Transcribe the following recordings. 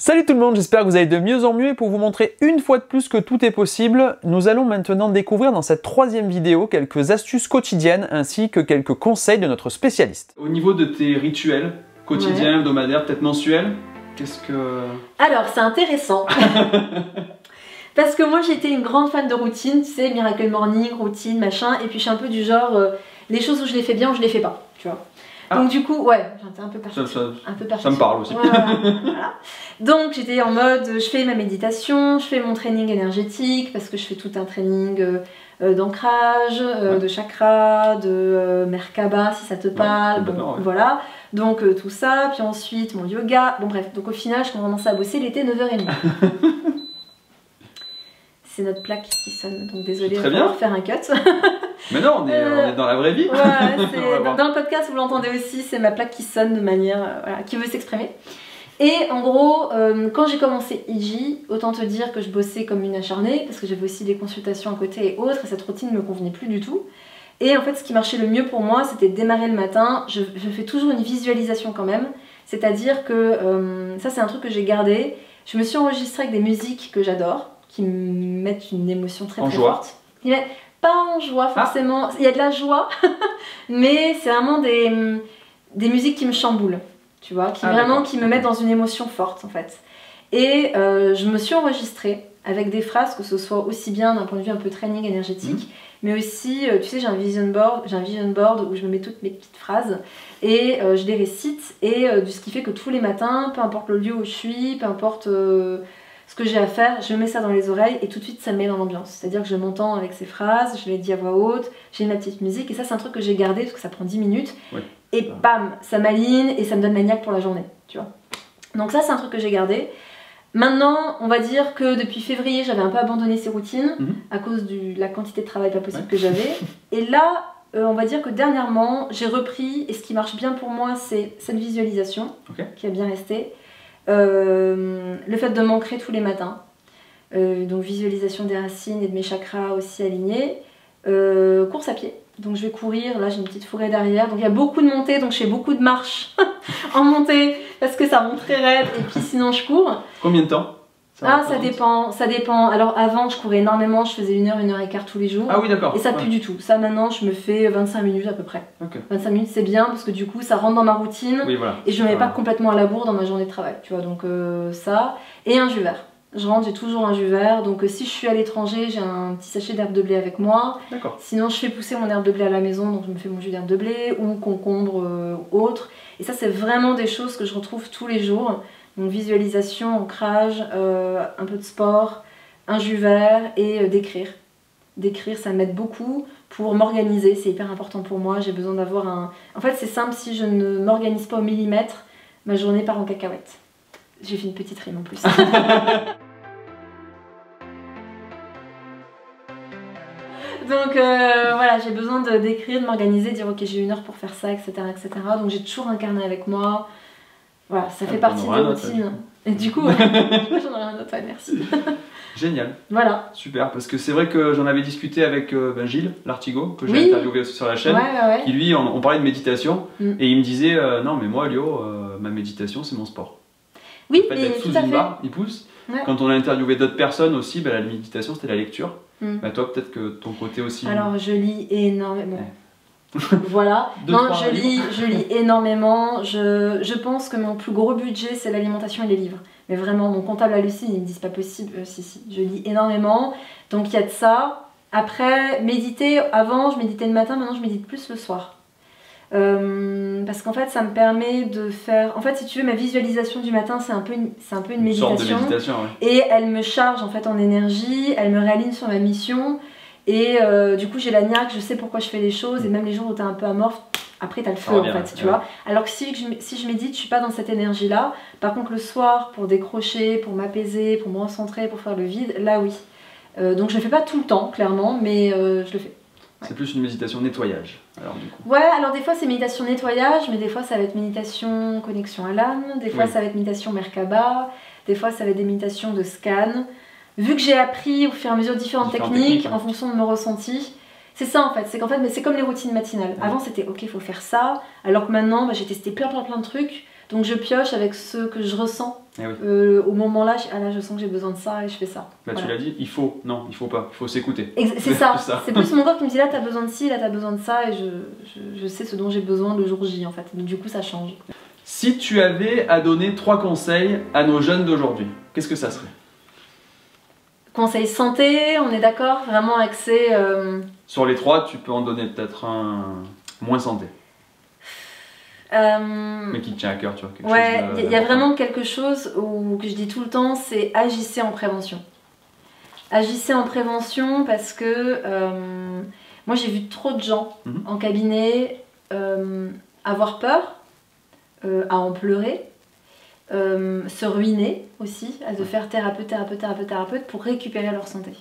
Salut tout le monde, j'espère que vous allez de mieux en mieux et pour vous montrer une fois de plus que tout est possible, nous allons maintenant découvrir dans cette troisième vidéo quelques astuces quotidiennes ainsi que quelques conseils de notre spécialiste. Au niveau de tes rituels quotidiens, hebdomadaires, peut-être mensuels, qu'est-ce que... Alors c'est intéressant parce que moi j'étais une grande fan de routine, tu sais, Miracle Morning, routine, machin, et puis je suis un peu du genre, les choses où je les fais bien ou je les fais pas, tu vois. Donc du coup, ouais, j'étais un peu perfectionniste. Ça me parle aussi. Voilà. Donc j'étais en mode, je fais ma méditation, je fais mon training énergétique, parce que je fais tout un training d'ancrage, de chakra, de Merkaba, si ça te parle, bon, voilà. Donc tout ça, puis ensuite mon yoga, bon bref, donc au final je commence à bosser l'été 9h30. C'est notre plaque qui sonne, donc désolé, on va faire un cut. Mais non, on est dans la vraie vie. Ouais, dans le podcast, vous l'entendez aussi, c'est ma plaque qui sonne de manière, voilà, qui veut s'exprimer. Et en gros, quand j'ai commencé IJ, autant te dire que je bossais comme une acharnée, parce que j'avais aussi des consultations à côté et autres, et cette routine ne me convenait plus du tout. Et en fait, ce qui marchait le mieux pour moi, c'était de démarrer le matin. Je fais toujours une visualisation quand même, c'est-à-dire que ça c'est un truc que j'ai gardé. Je me suis enregistrée avec des musiques que j'adore, qui me mettent une émotion très forte. Pas en joie forcément, il y a de la joie, mais c'est vraiment des musiques qui me chamboulent, tu vois, qui me mettent dans une émotion forte en fait. Et je me suis enregistrée avec des phrases, que ce soit aussi bien d'un point de vue un peu training énergétique, mais aussi, tu sais, j'ai un vision board où je me mets toutes mes petites phrases et je les récite, et ce qui fait que tous les matins, peu importe le lieu où je suis, peu importe ce que j'ai à faire, je mets ça dans les oreilles et tout de suite ça me met dans l'ambiance. C'est-à-dire que je m'entends avec ces phrases, je les dis à voix haute, j'ai ma petite musique, et ça c'est un truc que j'ai gardé parce que ça prend 10 minutes. Et bam, ça m'aligne et ça me donne la niaque pour la journée, tu vois. Donc ça c'est un truc que j'ai gardé. Maintenant, on va dire que depuis février, j'avais un peu abandonné ces routines à cause de la quantité de travail pas possible que j'avais. Et là, on va dire que dernièrement, j'ai repris, et ce qui marche bien pour moi, c'est cette visualisation qui a bien resté. Le fait de m'ancrer tous les matins, donc visualisation des racines et de mes chakras aussi alignés, course à pied, donc je vais courir, là j'ai une petite forêt derrière, donc il y a beaucoup de montées, donc je fais beaucoup de marches en montée parce que ça monte très raide et puis sinon je cours. Combien de temps? Ça dépend. Alors avant je courais énormément, je faisais 1 heure, 1 heure et quart tous les jours. Ah oui, d'accord. Et ça plus du tout. Ça maintenant je me fais 25 minutes à peu près. 25 minutes c'est bien parce que du coup ça rentre dans ma routine et je ne me mets pas complètement à la bourre dans ma journée de travail. Tu vois, donc ça. Et un jus vert. Je rentre, j'ai toujours un jus vert. Donc si je suis à l'étranger, j'ai un petit sachet d'herbe de blé avec moi. Sinon je fais pousser mon herbe de blé à la maison, donc je me fais mon jus d'herbe de blé ou concombre autre. Et ça c'est vraiment des choses que je retrouve tous les jours. Donc visualisation, ancrage, un peu de sport, un jus vert et d'écrire. D'écrire, ça m'aide beaucoup pour m'organiser, c'est hyper important pour moi. J'ai besoin d'avoir un... En fait c'est simple, si je ne m'organise pas au millimètre, ma journée part en cacahuète. J'ai fait une petite rime en plus. Donc voilà, j'ai besoin d'écrire, de m'organiser, de dire ok j'ai 1 heure pour faire ça, etc. etc. Donc j'ai toujours un carnet avec moi. Voilà, ça fait partie des routines. Et du coup, j'en ai rien d'autre, merci. Génial. Voilà. Super, parce que c'est vrai que j'en avais discuté avec Gilles Lartigot, que j'ai interviewé aussi sur la chaîne, qui lui, on parlait de méditation, et il me disait non mais moi Léo, ma méditation c'est mon sport. Oui, en fait, d'être sous une barre, il pousse. Quand on a interviewé d'autres personnes aussi, la méditation c'était la lecture. Toi peut-être que ton côté aussi... Alors je lis énormément. Voilà, non, je lis énormément. Je pense que mon plus gros budget c'est l'alimentation et les livres. Mais vraiment, mon comptable hallucine, ils me disent pas possible. Si, je lis énormément. Donc il y a de ça. Après, méditer, avant je méditais le matin, maintenant je médite plus le soir. Parce qu'en fait ça me permet de faire... En fait si tu veux, ma visualisation du matin c'est un peu une méditation. Sorte de méditation, et elle me charge en fait en énergie, elle me réaligne sur ma mission. Et du coup j'ai la niaque, je sais pourquoi je fais les choses, et même les jours où t'es un peu amorphe, après t'as le feu en fait, tu vois. Alors que si je médite, je suis pas dans cette énergie là. Par contre le soir, pour décrocher, pour m'apaiser, pour me recentrer, pour faire le vide, là oui. Donc je le fais pas tout le temps clairement, mais je le fais. C'est plus une méditation nettoyage, alors du coup. Ouais, alors des fois c'est méditation nettoyage, mais des fois ça va être méditation connexion à l'âme, des fois ça va être méditation Merkaba, des fois ça va être des méditations de scan. Vu que j'ai appris au fur et à mesure différentes techniques en fonction de mon ressenti, c'est ça en fait, c'est qu'en fait c'est comme les routines matinales. Avant c'était ok, il faut faire ça, alors que maintenant j'ai testé plein de trucs. Donc je pioche avec ce que je ressens. Eh oui. Au moment là, je sens que j'ai besoin de ça et je fais ça. Bah, voilà. Tu l'as dit, il faut, non, il faut pas, il faut s'écouter. C'est ça, c'est plus mon corps qui me dit là t'as besoin de ci, là t'as besoin de ça, et je sais ce dont j'ai besoin le jour J en fait. Donc du coup ça change. Si tu avais à donner 3 conseils à nos jeunes d'aujourd'hui, qu'est-ce que ça serait? Conseil santé, on est d'accord? Vraiment axé... Sur les 3, tu peux en donner peut-être un moins santé. Mais qui te tient à cœur, tu vois. Ouais, il y a vraiment quelque chose que je dis tout le temps, c'est agissez en prévention. Agissez en prévention parce que moi j'ai vu trop de gens en cabinet avoir peur, à en pleurer, se ruiner aussi, à se faire thérapeute pour récupérer leur santé.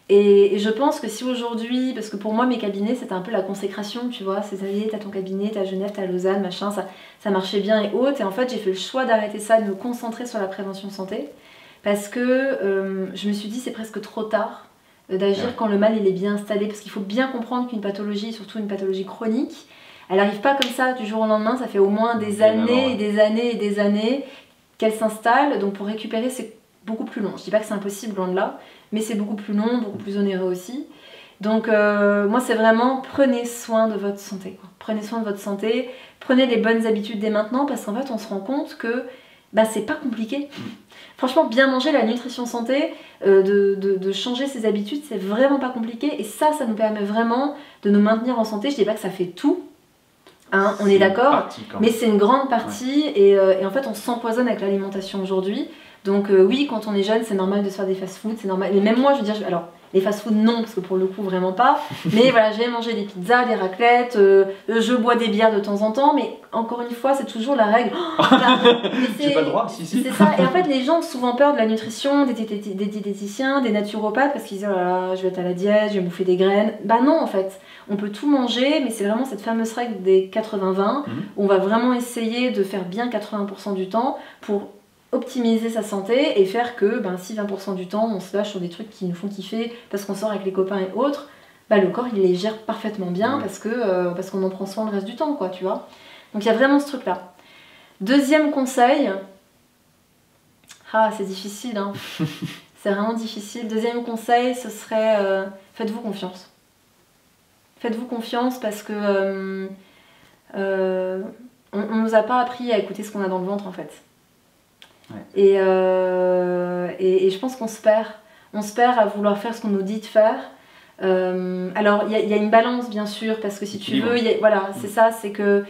Et je pense que si aujourd'hui, parce que pour moi mes cabinets c'était un peu la consécration, tu vois, c'est ça y est, t'as ton cabinet, t'as Genève, t'as Lausanne, machin, ça marchait bien et autres, et en fait j'ai fait le choix d'arrêter ça, de me concentrer sur la prévention santé, parce que je me suis dit c'est presque trop tard d'agir quand le mal il est bien installé, parce qu'il faut bien comprendre qu'une pathologie, surtout une pathologie chronique, elle n'arrive pas comme ça du jour au lendemain, ça fait au moins des années et des années et des années qu'elle s'installe, donc pour récupérer c'est beaucoup plus long. Je dis pas que c'est impossible, loin de là, mais c'est beaucoup plus long, beaucoup plus onéreux aussi. Donc moi c'est vraiment prenez soin de votre santé, quoi. Prenez soin de votre santé, prenez les bonnes habitudes dès maintenant, parce qu'en fait on se rend compte que bah, c'est pas compliqué. Franchement, bien manger, la nutrition santé, de changer ses habitudes, c'est vraiment pas compliqué, et ça nous permet vraiment de nous maintenir en santé. Je dis pas que ça fait tout, hein, on est d'accord, mais c'est une grande partie, ouais. Et en fait on s'empoisonne avec l'alimentation aujourd'hui. Donc oui, quand on est jeune, c'est normal de se faire des fast-food, c'est normal. Et même moi, je veux dire, alors les fast-food non, parce que pour le coup vraiment pas. Mais voilà, je vais manger des pizzas, des raclettes, je bois des bières de temps en temps, mais encore une fois, c'est toujours la règle. J'ai pas le droit, si. C'est ça. Et en fait, les gens ont souvent peur de la nutrition, des diététiciens, des naturopathes, parce qu'ils disent oh là là, je vais être à la diète, je vais bouffer des graines. Bah non, en fait, on peut tout manger, mais c'est vraiment cette fameuse règle des 80-20. Où on va vraiment essayer de faire bien 80% du temps pour optimiser sa santé et faire que si 20% du temps on se lâche sur des trucs qui nous font kiffer parce qu'on sort avec les copains et autres, bah, le corps il les gère parfaitement bien, parce qu'on en prend soin le reste du temps, quoi, tu vois. Donc il y a vraiment ce truc là. Deuxième conseil, c'est difficile, hein. C'est vraiment difficile. Deuxième conseil, ce serait faites-vous confiance. Faites-vous confiance, parce que on nous a pas appris à écouter ce qu'on a dans le ventre, en fait. Ouais. Et je pense qu'on se perd. On se perd à vouloir faire ce qu'on nous dit de faire. Alors, il y a une balance, bien sûr, parce que si tu veux, voilà, c'est ça, c'est que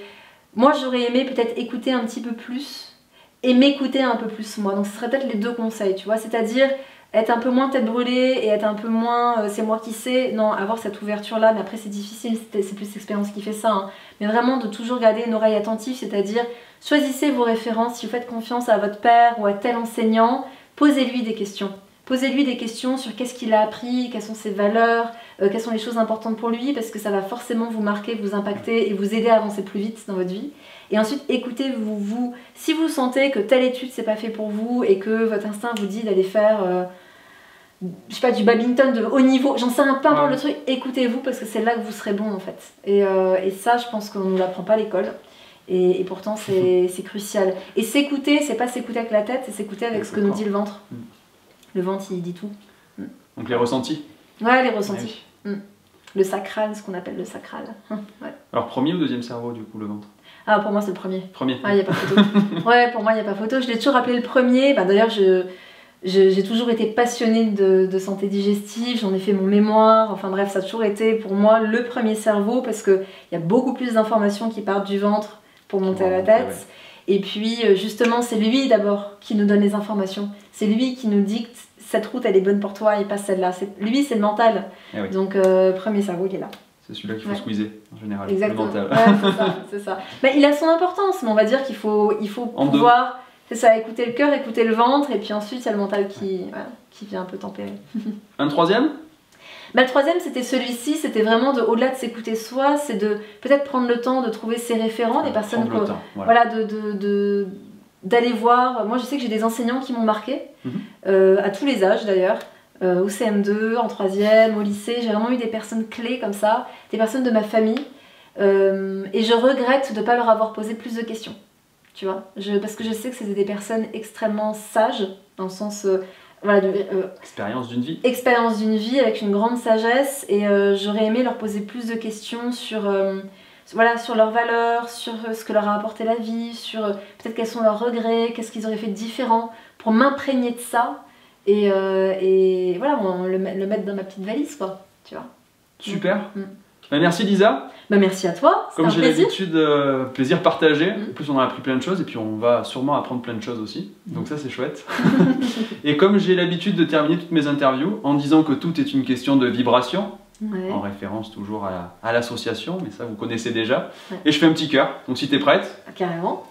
moi, j'aurais aimé peut-être écouter un petit peu plus et m'écouter un peu plus, moi. Donc, ce serait peut-être les deux conseils, tu vois, c'est-à-dire être un peu moins tête brûlée et être un peu moins c'est moi qui sais, non, avoir cette ouverture-là, mais après, c'est difficile, c'est plus l'expérience qui fait ça, hein. Mais vraiment, de toujours garder une oreille attentive, c'est-à-dire choisissez vos références. Si vous faites confiance à votre père ou à tel enseignant, posez-lui des questions. Posez-lui des questions sur qu'est-ce qu'il a appris, quelles sont ses valeurs, quelles sont les choses importantes pour lui, parce que ça va forcément vous marquer, vous impacter et vous aider à avancer plus vite dans votre vie. Et ensuite, écoutez-vous. Si vous sentez que telle étude c'est pas fait pour vous et que votre instinct vous dit d'aller faire je sais pas, du badminton de haut niveau, j'en sais un peu importe le truc, écoutez-vous, parce que c'est là que vous serez bon, en fait. Et ça, je pense qu'on ne nous l'apprend pas à l'école. Et pourtant, c'est crucial. Et s'écouter, c'est pas s'écouter avec la tête, c'est s'écouter avec ce que nous dit le ventre. Le ventre, il dit tout. Donc les ressentis. Ouais, les ressentis. Le sacral, ce qu'on appelle le sacral. Ouais. Alors premier ou deuxième cerveau, du coup, le ventre? Ah, pour moi, c'est le premier. Premier. Ah, il n'y a pas photo. Ouais, pour moi, il n'y a pas photo. Je l'ai toujours appelé le premier. D'ailleurs, j'ai toujours été passionnée de santé digestive, j'en ai fait mon mémoire, enfin bref, ça a toujours été pour moi le premier cerveau, parce qu'il y a beaucoup plus d'informations qui partent du ventre pour monter à la tête. Ouais. Et puis justement, c'est lui d'abord qui nous donne les informations. C'est lui qui nous dicte cette route elle est bonne pour toi et pas celle-là. Lui, c'est le mental. Oui. Donc premier cerveau qui est là. C'est celui-là qu'il faut squeezer en général. Exactement. Le mental. Ouais, c'est ça. Mais il a son importance, mais on va dire qu'il faut pouvoir... C'est ça, écouter le cœur, écouter le ventre, et puis ensuite il y a le mental qui vient un peu tempérer. Un troisième? Le troisième, c'était celui-ci, c'était vraiment au-delà de s'écouter soi, c'est de peut-être prendre le temps de trouver ses référents, des personnes d'aller voir. Moi je sais que j'ai des enseignants qui m'ont marqué, à tous les âges d'ailleurs, au CM2, en 3e, au lycée, j'ai vraiment eu des personnes clés comme ça, des personnes de ma famille, et je regrette de ne pas leur avoir posé plus de questions. tu vois. Parce que je sais que c'était des personnes extrêmement sages, dans le sens... voilà, expérience d'une vie. Expérience d'une vie avec une grande sagesse, et j'aurais aimé leur poser plus de questions sur, voilà, sur leurs valeurs, sur ce que leur a apporté la vie, sur peut-être quels sont leurs regrets, qu'est-ce qu'ils auraient fait de différent, pour m'imprégner de ça et voilà, le mettre dans ma petite valise, quoi, tu vois. Super. Merci Lisa. Merci à toi. Comme j'ai l'habitude, plaisir partagé. En plus, on a appris plein de choses et puis on va sûrement apprendre plein de choses aussi. Donc ça, c'est chouette. Et comme j'ai l'habitude de terminer toutes mes interviews en disant que tout est une question de vibration, en référence toujours à l'association, mais ça, vous connaissez déjà. Et je fais un petit cœur. Donc si tu es prête. Carrément.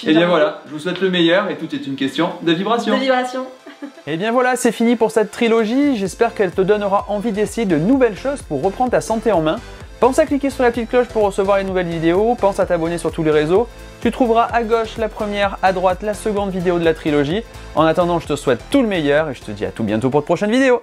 Et bien voilà, je vous souhaite le meilleur et tout est une question de vibration. De vibration. Et bien voilà, c'est fini pour cette trilogie. J'espère qu'elle te donnera envie d'essayer de nouvelles choses pour reprendre ta santé en main. Pense à cliquer sur la petite cloche pour recevoir les nouvelles vidéos, pense à t'abonner sur tous les réseaux. Tu trouveras à gauche la première, à droite la seconde vidéo de la trilogie. En attendant, je te souhaite tout le meilleur et je te dis à tout bientôt pour de prochaines vidéos.